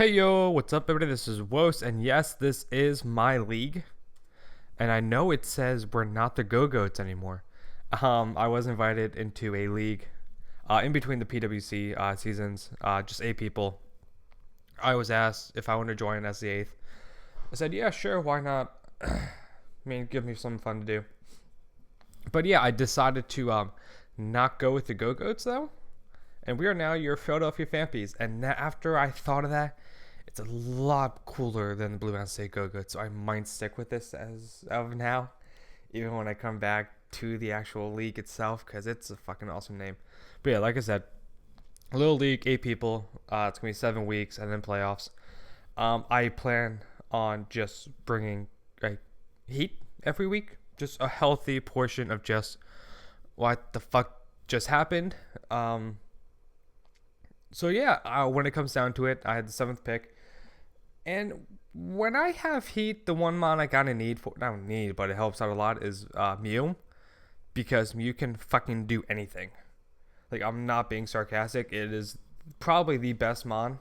Hey yo, what's up everybody? This is Wos, and yes, this is my league. And I know it says we're not the Go-Goats anymore. I was invited into a league in between the PWC seasons, just 8 people. I was asked if I want to join as the eighth. I said, yeah, sure, why not? I mean, give me some fun to do. But yeah, I decided to not go with the Go-Goats though. And we are now your Philadelphia Phanpies. And after I thought of that, it's a lot cooler than the Blue Mountain State Go-Goats. So I might stick with this as of now, even when I come back to the actual league itself, because it's a fucking awesome name. But yeah, like I said, a little league, 8 people. It's gonna be 7 weeks and then playoffs. I plan on just bringing like heat every week, just a healthy portion of just what the fuck just happened. So yeah, when it comes down to it, I had the seventh pick, and when I have heat, the one mon I kind of need for not need, but it helps out a lot is Mew, because Mew can fucking do anything. Like I'm not being sarcastic. It is probably the best mon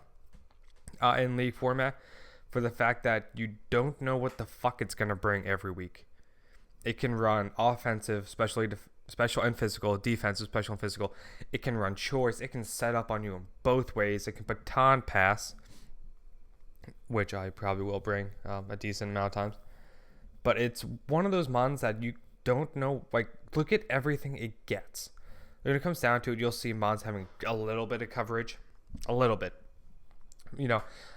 in league format for the fact that you don't know what the fuck it's gonna bring every week. It can run offensive, special and physical, defensive, special and physical. It can run chores. It can set up on you in both ways. It can baton pass, which I probably will bring a decent amount of times. But it's one of those mons that you don't know. Like, look at everything it gets. When it comes down to it, you'll see mons having a little bit of coverage, a little bit.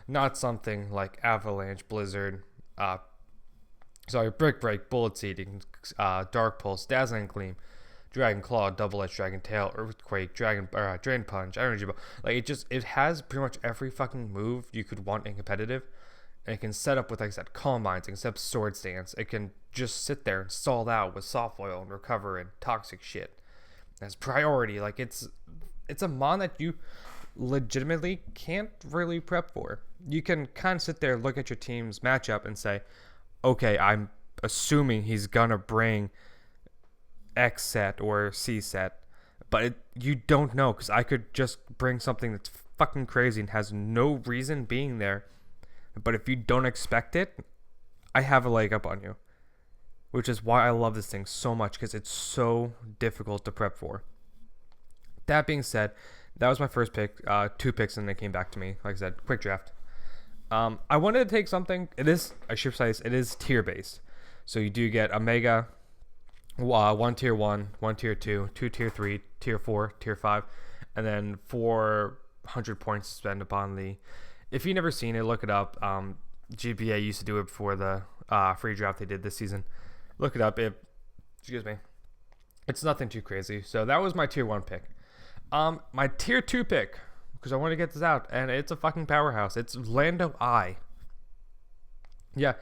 Not something like Avalanche, Blizzard, Brick Break, Bullet Seeding, Dark Pulse, Dazzling Gleam, Dragon Claw, Double Edge, Dragon Tail, Earthquake, Drain Punch, Energy Ball. Like it has pretty much every fucking move you could want in competitive, and it can set up with, like I said, Calm Minds. It can set up Sword Stance. It can just sit there and stall out with Soft Oil and Recover and Toxic shit as priority. Like it's a mon that you legitimately can't really prep for. You can kind of sit there, look at your team's matchup, and say, okay, I'm assuming he's gonna bring X set or C set, but you don't know, because I could just bring something that's fucking crazy and has no reason being there, but if you don't expect it, I have a leg up on you, which is why I love this thing so much, because it's so difficult to prep for. That being said, that was my first pick. 2 picks and they came back to me. Like I said, quick draft. I wanted to take something. It is tier based. So you do get Omega, 1 tier 1, 1 tier 2, 2 tier 3, tier 4, tier 5, and then 400 points to spend upon the. If you've never seen it, look it up. GBA used to do it before the free draft they did this season. Look it up. Excuse me. It's nothing too crazy. So that was my tier 1 pick. My tier 2 pick, because I want to get this out, and it's a fucking powerhouse. It's Lando I. Yeah,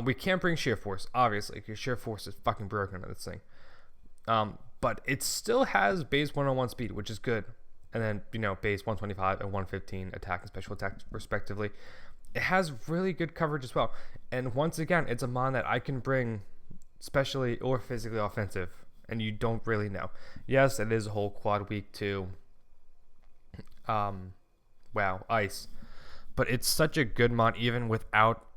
we can't bring Sheer Force, obviously, because Sheer Force is fucking broken on this thing. But it still has base 101 speed, which is good. And then, base 125 and 115 attack and special attack, respectively. It has really good coverage as well. And once again, it's a mon that I can bring specially or physically offensive, and you don't really know. Yes, it is a whole quad week too. Ice. But it's such a good mod even without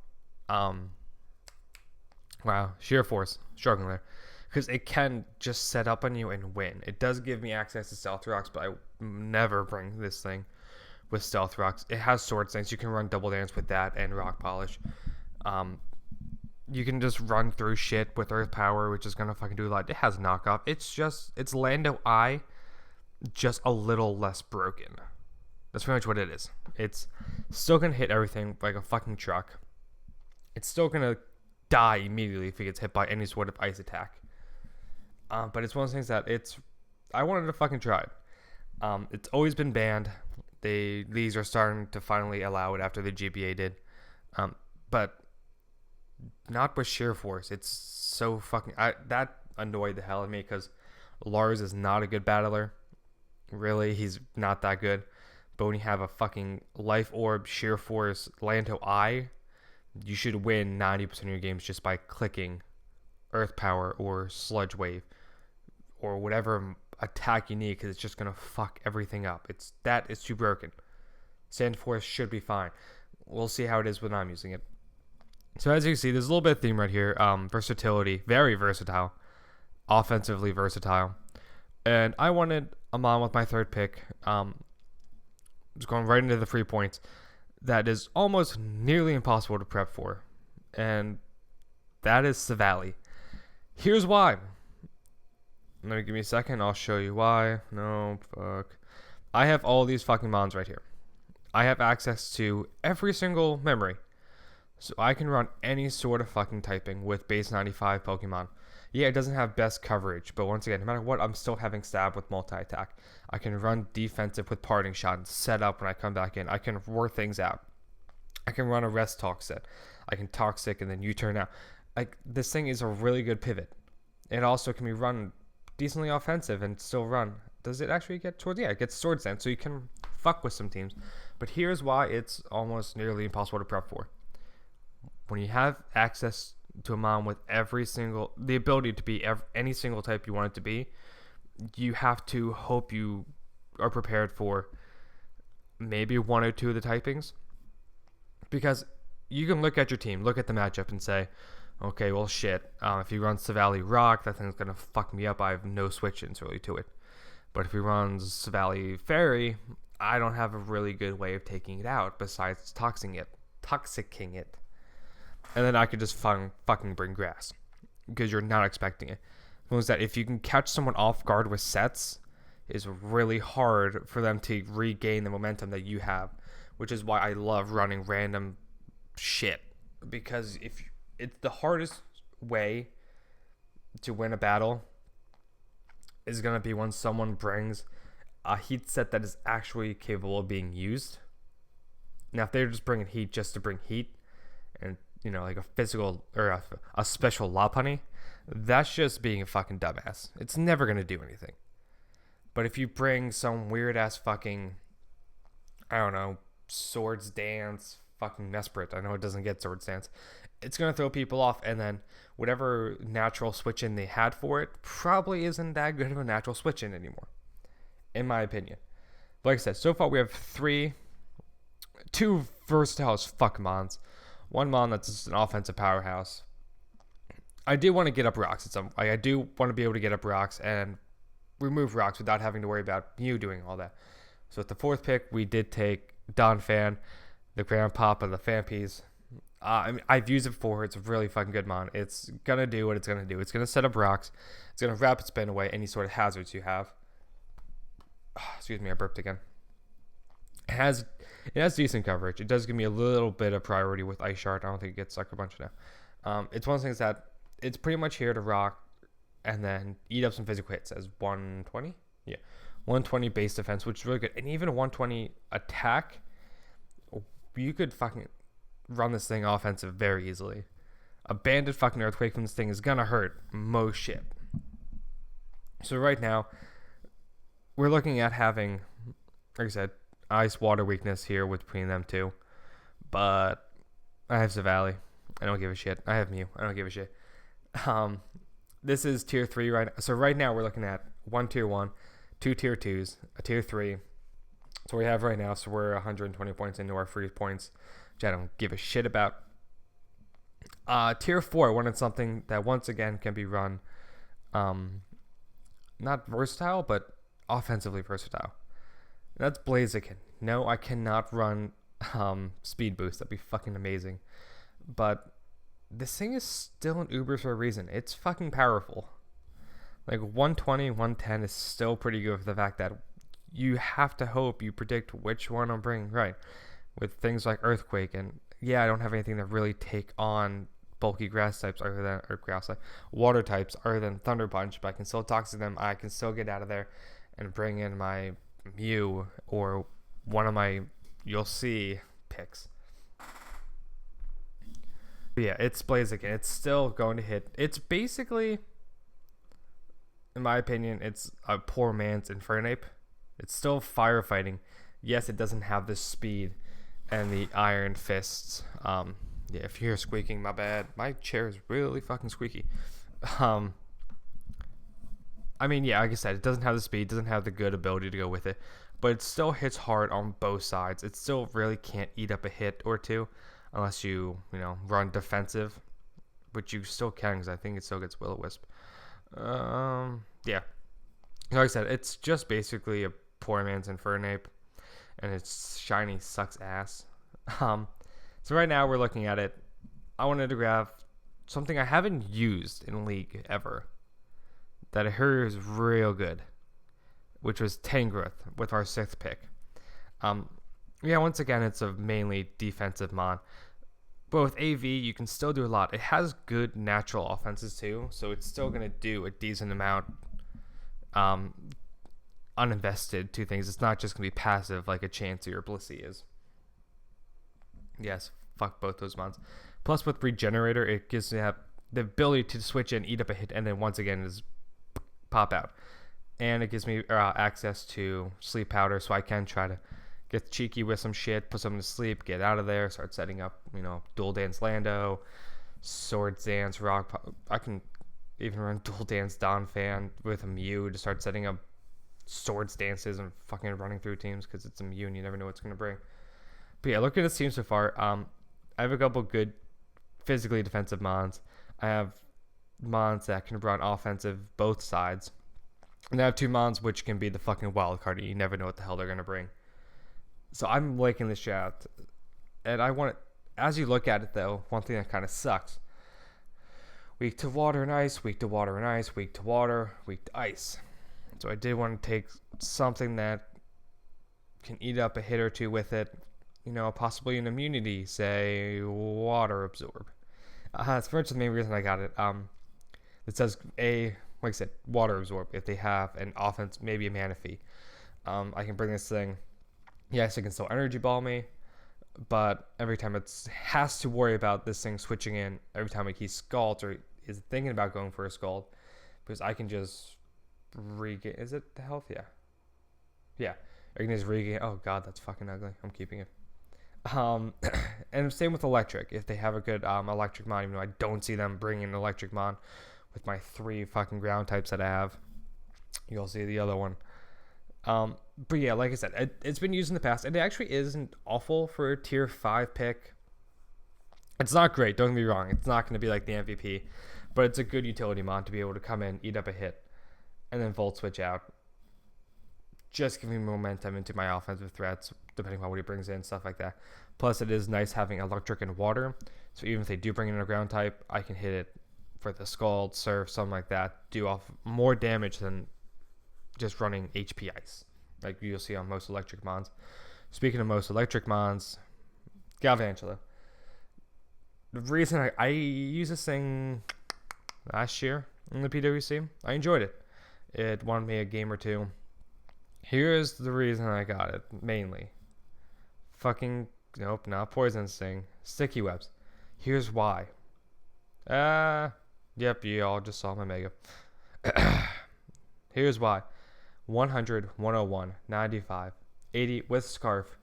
Sheer Force struggling there, because it can just set up on you and win. It does give me access to Stealth Rocks, but I never bring this thing with Stealth Rocks. It has Sword Stance. You can run Double Dance with that and Rock Polish. You can just run through shit with Earth Power, which is gonna fucking do a lot. It has knockoff. It's Lando I, just a little less broken. That's pretty much what it is. It's still gonna hit everything like a fucking truck. It's still gonna die immediately if it gets hit by any sort of ice attack. But it's one of those things that I wanted to fucking try it. It's always been banned. These are starting to finally allow it after the GBA did. But not with Sheer Force. It's so fucking. That annoyed the hell out of me, because Lars is not a good battler. Really, he's not that good. But when you have a fucking Life Orb, Sheer Force, Lando I, you should win 90% of your games just by clicking Earth Power or Sludge Wave or whatever attack you need, because it's just gonna fuck everything up. It's too broken. Sand Force should be fine. we'll see how it is when I'm using it. So as you can see, there's a little bit of theme right here. Versatility, very versatile, offensively versatile. And I wanted a Mon with my third pick. Just going right into the 3 points. That is almost nearly impossible to prep for. And that is Savali. Here's why. Let me give me a second. I'll show you why. No, fuck. I have all these fucking Mons right here. I have access to every single memory. So I can run any sort of fucking typing with base 95 Pokemon. Yeah, it doesn't have best coverage, but once again, no matter what, I'm still having stab with multi-attack. I can run defensive with parting shot and set up when I come back in. I can roar things out. I can run a rest talk set. I can toxic and then U-turn out. Like, this thing is a really good pivot. It also can be run decently offensive and still run. Does it actually get swords? Yeah, it gets sword stance, so you can fuck with some teams. But here's why it's almost nearly impossible to prep for. When you have access to a Mon with the ability to be any single type you want it to be, you have to hope you are prepared for maybe one or two of the typings. Because you can look at your team, look at the matchup and say, okay, well shit, if he runs Savali Rock, that thing's going to fuck me up. I have no switch-ins really to it. But if he runs Savali Fairy, I don't have a really good way of taking it out besides toxicing it. And then I could just fucking bring grass because you're not expecting it. Was that if you can catch someone off guard with sets, it's really hard for them to regain the momentum that you have, which is why I love running random shit, because if it's the hardest way to win a battle is going to be when someone brings a heat set that is actually capable of being used. Now, if they're just bringing heat just to bring heat, and like a physical or a special Lopunny, that's just being a fucking dumbass. It's never going to do anything. But if you bring some weird ass fucking, I don't know, Swords Dance, fucking Mesprit, I know it doesn't get Swords Dance, it's going to throw people off, and then whatever natural switch in they had for it probably isn't that good of a natural switch in anymore, in my opinion. But like I said, so far we have two versatile as fuck Mons. One Mon that's just an offensive powerhouse. I do want to get up rocks. I do want to be able to get up rocks and remove rocks without having to worry about you doing all that. So at the 4th pick, we did take Donphan, the grandpapa of the Phanpys. I've used it before. It's a really fucking good Mon. It's going to do what it's going to do. It's going to set up rocks. It's going to rapid spin away any sort of hazards you have. Excuse me, I burped again. It has decent coverage. It does give me a little bit of priority with Ice Shard. I don't think it gets Sucker Punch now. It's one of the things that it's pretty much here to rock and then eat up some physical hits as 120. Yeah, 120 base defense, which is really good. And even a 120 attack, you could fucking run this thing offensive very easily. A banded fucking Earthquake from this thing is gonna hurt most shit. So right now, we're looking at having, like I said, ice water weakness here between them two, but I have Savali. I don't give a shit. I have Mew. I don't give a shit. This is tier 3 right now. So right now we're looking at 1 tier 1, 2 tier 2s, a tier 3. That's what we have right now. So we're 120 points into our free points, which I don't give a shit about. Tier 4 wanted something that once again can be run not versatile, but offensively versatile. That's Blaziken. No, I cannot run speed boost. That'd be fucking amazing. But this thing is still an Uber for a reason. It's fucking powerful. Like 120, 110 is still pretty good for the fact that you have to hope you predict which one I'm bringing right. With things like Earthquake, and yeah, I don't have anything that really take on bulky grass types water types other than Thunder Punch, but I can still toxic them. I can still get out of there and bring in my Mew or one of my you'll see picks. But yeah, it's Blaziken. It's still going to hit. It's basically, in my opinion, it's a poor man's Infernape. It's still firefighting. Yes, it doesn't have the speed and the iron fists. Yeah, if you hear squeaking, my bad. My chair is really fucking squeaky. I mean, yeah, like I said, it doesn't have the speed, doesn't have the good ability to go with it, but it still hits hard on both sides. It still really can't eat up a hit or two unless run defensive, which you still can because I think it still gets Will-O-Wisp. Yeah. Like I said, it's just basically a poor man's Infernape, and its shiny sucks ass. So right now we're looking at it. I wanted to grab something I haven't used in League ever that I heard is real good, which was Tangrowth with our 6th pick. Once again, it's a mainly defensive mon. But with AV, you can still do a lot. It has good natural offenses too, so it's still going to do a decent amount uninvested to things. It's not just going to be passive like a Chansey or Blissey is. Yes, fuck both those mons. Plus with Regenerator, it gives you the ability to switch in, eat up a hit, and then once again is pop out. And it gives me access to Sleep Powder, so I can try to get cheeky with some shit, put someone to sleep, get out of there, start setting up, Dual Dance Lando, Swords Dance, Rock. I can even run Dual Dance Donphan with a Mew to start setting up Swords Dances and fucking running through teams because it's a Mew and you never know what's going to bring. But yeah, looking at this team so far, I have a couple good physically defensive mons. I have mons that can run offensive both sides. And I have 2 mons which can be the fucking wild card and you never know what the hell they're going to bring. So I'm liking this shot. And I want it, as you look at it though, one thing that kind of sucks. Weak to water and ice, weak to water and ice, weak to water, weak to ice. So I did want to take something that can eat up a hit or two with it. Possibly an immunity, say water absorb. It's pretty much the main reason I got it. It says like I said, water absorb. If they have an offense, maybe a Manaphy, I can bring this thing. Yes, it can still energy ball me, but every time it has to worry about this thing switching in every time he scalds or is thinking about going for a scald, because I can just regain. Is it the health? Yeah. I can just regain. Oh god, that's fucking ugly. I'm keeping it. And same with electric. If they have a good electric mon, even though I don't see them bringing an electric mon with my 3 fucking ground types that I have, you'll see the other one. But yeah, like I said, it's been used in the past, and it actually isn't awful for a tier 5 pick. It's not great, don't get me wrong. It's not going to be like the MVP, but it's a good utility mon to be able to come in, eat up a hit, and then volt switch out. Just giving momentum into my offensive threats, depending on what he brings in, stuff like that. Plus, it is nice having electric and water, so even if they do bring in a ground type, I can hit it for the Scald, Surf, something like that, do off more damage than just running HP Ice, like you'll see on most electric mons. Speaking of most electric mons, Galvantula. The reason I used this thing last year in the PWC, I enjoyed it. It won me a game or two. Here's the reason I got it, mainly. Nope, not Poison Sting. Sticky Webs. Here's why. Yep, you all just saw my mega. Here's why. 100, 101, 95, 80 with Scarf,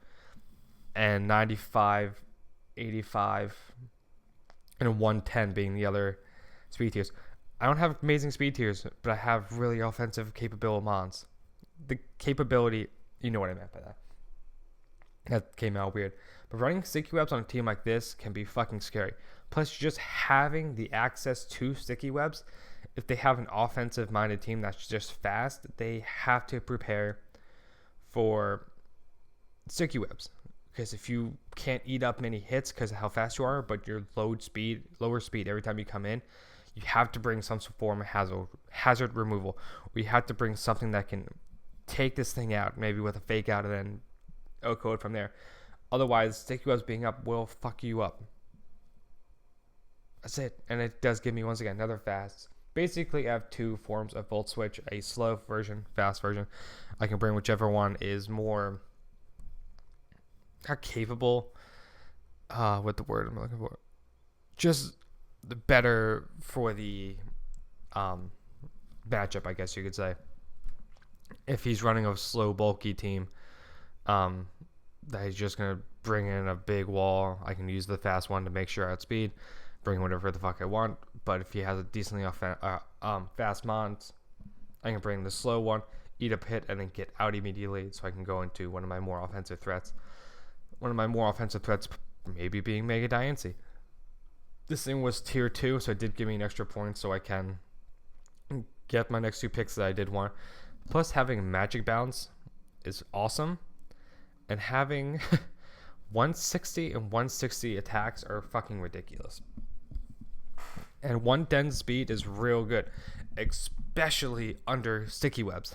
and 95, 85, and 110 being the other speed tiers. I don't have amazing speed tiers, but I have really offensive capable mons. The capability, you know what I meant by that. That came out weird. But running sticky webs on a team like this can be fucking scary. Plus, just having the access to sticky webs, if they have an offensive minded team that's just fast, they have to prepare for sticky webs. Because if you can't eat up many hits because of how fast you are, but your lower speed every time you come in, you have to bring some form of hazard removal. Or you have to bring something that can take this thing out, maybe with a fake out and then O-code from there. Otherwise, sticky webs being up will fuck you up. That's it. And it does give me, once again, another fast. Basically, I have 2 forms of Volt Switch, a slow version, fast version. I can bring whichever one is more, not capable, what the word I'm looking for. Just the better for the matchup, I guess you could say. If he's running a slow, bulky team, that he's just going to bring in a big wall, I can use the fast one to make sure I outspeed, bring whatever the fuck I want. But if he has a decently fast mons, I can bring the slow one, eat up hit, and then get out immediately so I can go into one of my more offensive threats. One of my more offensive threats maybe being Mega Diancie. This thing was tier 2, so it did give me an extra point so I can get my next 2 picks that I did want. Plus, having Magic Bounce is awesome. And having 160 and 160 attacks are fucking ridiculous. And 110 speed is real good, especially under sticky webs.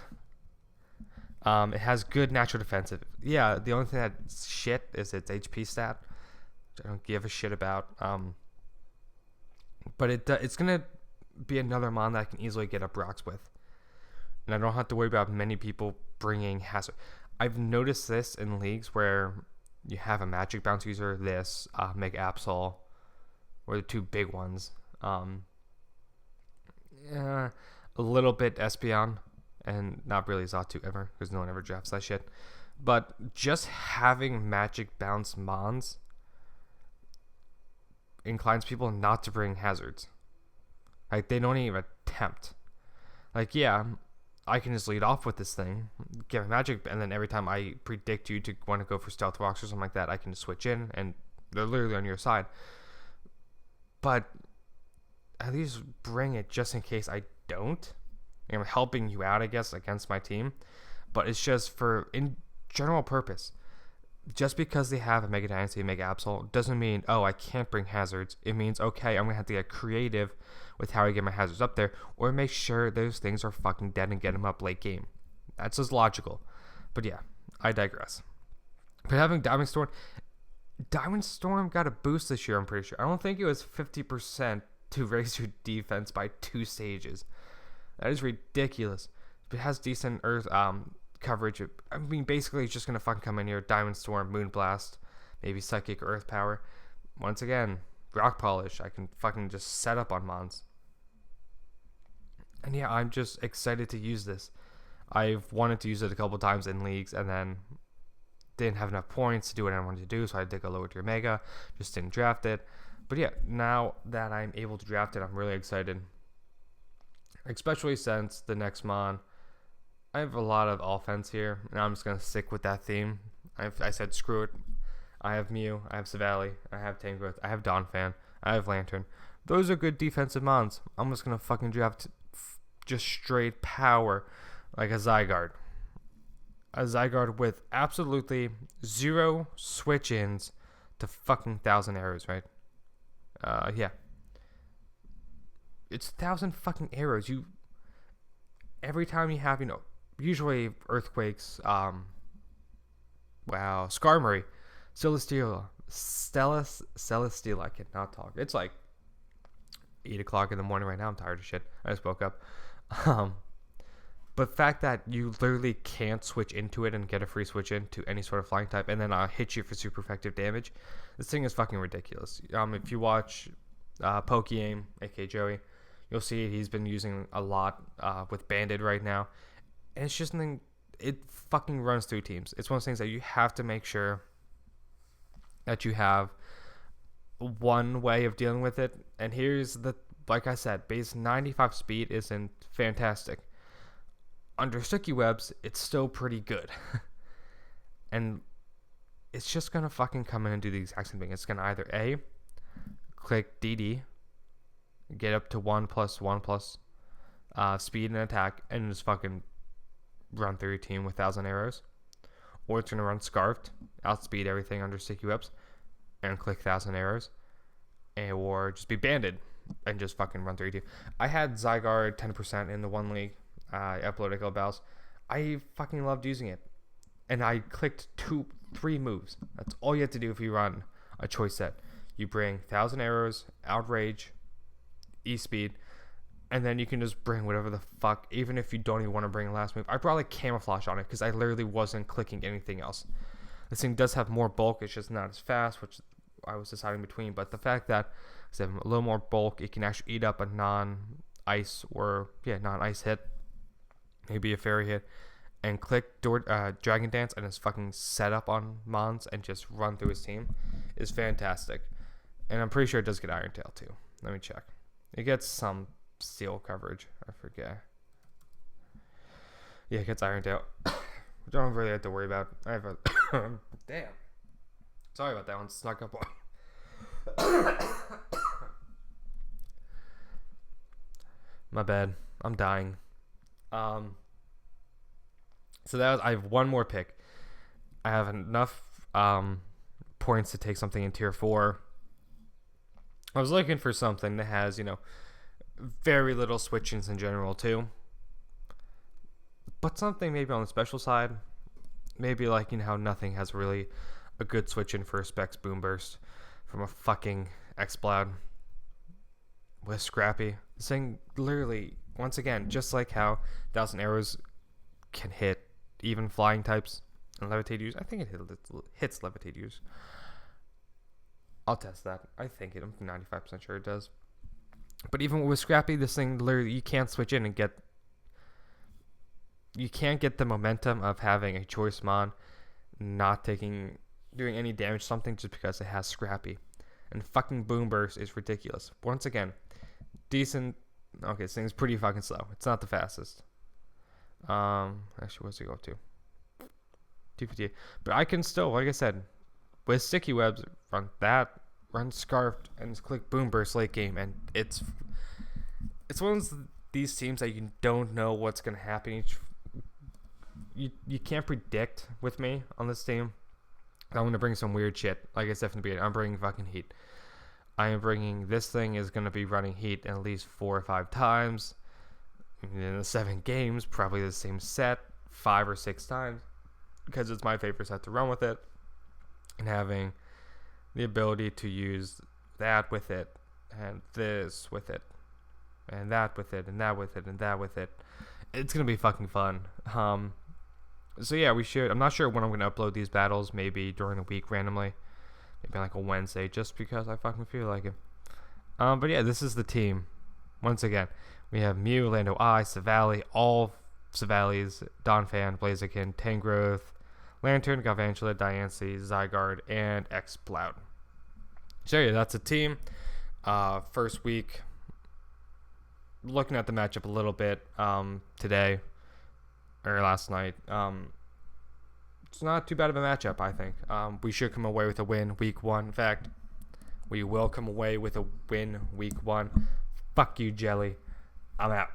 It has good natural defensive. Yeah, the only thing that's shit is its HP stat, which I don't give a shit about. But it's going to be another mon that I can easily get up rocks with. And I don't have to worry about many people bringing hazard. I've noticed this in leagues where you have a Magic Bounce user, Meg Absol, or the 2 big ones. A little bit Espeon, and not really Xatu ever, because no one ever drafts that shit. But just having Magic Bounce mons inclines people not to bring hazards. Like, they don't even attempt. Like, yeah, I can just lead off with this thing, get a magic, and then every time I predict you to want to go for stealth rocks or something like that, I can just switch in, and they're literally on your side. But at least bring it just in case I don't. I'm helping you out, I guess, against my team. But it's just for in general purpose. Just because they have a Mega Dynasty, Mega Absol, doesn't mean, oh, I can't bring hazards. It means, okay, I'm going to have to get creative with how I get my hazards up there, or make sure those things are fucking dead and get them up late game. That's just logical. But yeah, I digress. But having Diamond Storm got a boost this year, I'm pretty sure. I don't think it was 50% to raise your defense by 2 stages. That is ridiculous. If it has decent earth coverage, I mean, basically it's just going to fucking come in here, Diamond Storm, Moonblast, maybe Psychic or Earth Power. Once again, Rock Polish, I can fucking just set up on mons. And yeah, I'm just excited to use this. I've wanted to use it a couple times in leagues and then didn't have enough points to do what I wanted to do, so I did go lower tier Mega, just didn't draft it. But yeah, now that I'm able to draft it, I'm really excited. Especially since the next mon, I have a lot of offense here, and I'm just going to stick with that theme. I said screw it. I have Mew, I have Savali, I have Tangrowth, I have Donphan, I have Lantern. Those are good defensive mons. I'm just going to fucking draft just straight power like a Zygarde. A Zygarde with absolutely 0 switch-ins to fucking 1,000 arrows, right? Yeah. It's 1,000 fucking arrows. Every time you have, usually Earthquakes, Skarmory, Celesteela, I cannot talk. It's like 8 o'clock in the morning right now. I'm tired of shit. I just woke up. But the fact that you literally can't switch into it and get a free switch in to any sort of flying type, and then hit you for super effective damage, this thing is fucking ridiculous. If you watch Pokeaim, aka Joey, you'll see he's been using a lot with Banded right now. And it's just something, it fucking runs through teams. It's one of those things that you have to make sure that you have one way of dealing with it. And here's like I said, base 95 speed isn't fantastic. Under sticky webs, it's still pretty good. And it's just going to fucking come in and do the exact same thing. It's going to either A, click DD, get up to 1+1+ speed and attack, and just fucking run through your team with 1,000 arrows. Or it's going to run Scarfed, outspeed everything under sticky webs, and click 1,000 arrows. Or just be Banded and just fucking run through your team. I had Zygarde 10% in the one league. I uploaded a couple battles. I fucking loved using it. And I clicked 3 moves. That's all you have to do if you run a choice set. You bring 1,000 arrows, Outrage, E-Speed, and then you can just bring whatever the fuck, even if you don't even want to bring a last move. I brought like Camouflage on it because I literally wasn't clicking anything else. This thing does have more bulk. It's just not as fast, which I was deciding between. But the fact that it's a little more bulk, it can actually eat up a non-ice hit, maybe a fairy hit, and click Dragon Dance and just fucking set up on Mons and just run through his team is fantastic. And I'm pretty sure it does get Iron Tail too. Let me check. It gets some steel coverage. I forget. Yeah, it gets ironed out. Which I don't really have to worry about. I have a damn. Sorry about that one. Snuck up on. My bad. I'm dying. So that was, I have one more pick. I have enough points to take something in tier 4. I was looking for something that has, very little switch-ins in general too. But something maybe on the special side. Maybe like, how nothing has really a good switch-in for a Specs Boom Burst from a fucking X-Bloud with Scrappy. This thing literally, once again, just like how 1,000 Arrows can hit even flying types and levitate use. I think it hits levitate use. I'll test that. I think I'm 95% sure it does. But even with Scrappy, this thing literally, you can't switch in and you can't get the momentum of having a choice mon not doing any damage to something just because it has Scrappy. And fucking Boom Burst is ridiculous. Once again, decent. Okay, this thing's pretty fucking slow. It's not the fastest. Actually, what's it go up to? 250. But I can still, like I said, with Sticky Webs, run Scarfed, and click Boom Burst late game, and it's one of these teams that you don't know what's gonna happen. You can't predict with me on this team. I'm gonna bring some weird shit. Like I said from the beginning, I'm bringing fucking heat. I am bringing, this thing is gonna be running heat at least 4 or 5 times in the 7 games, probably the same set 5 or 6 times, because it's my favorite set to run with it, and having the ability to use that with it, and this with it, and that with it, and that with it, and that with it. It's gonna be fucking fun. So yeah, I'm not sure when I'm gonna upload these battles. Maybe during the week randomly, maybe like a Wednesday, just because I fucking feel like it. But yeah, this is the team. Once again, we have Mew, Lando I, Savali, all Savalis, Donphan, Blaziken, Tangrowth, Lantern, Galvantula, Diancie, Zygarde, and X-Bloud. So yeah, that's a team. First week, looking at the matchup a little bit today, or last night. It's not too bad of a matchup, I think. We should come away with a win week 1. In fact, we will come away with a win week 1. Fuck you, Jelly. I'm out.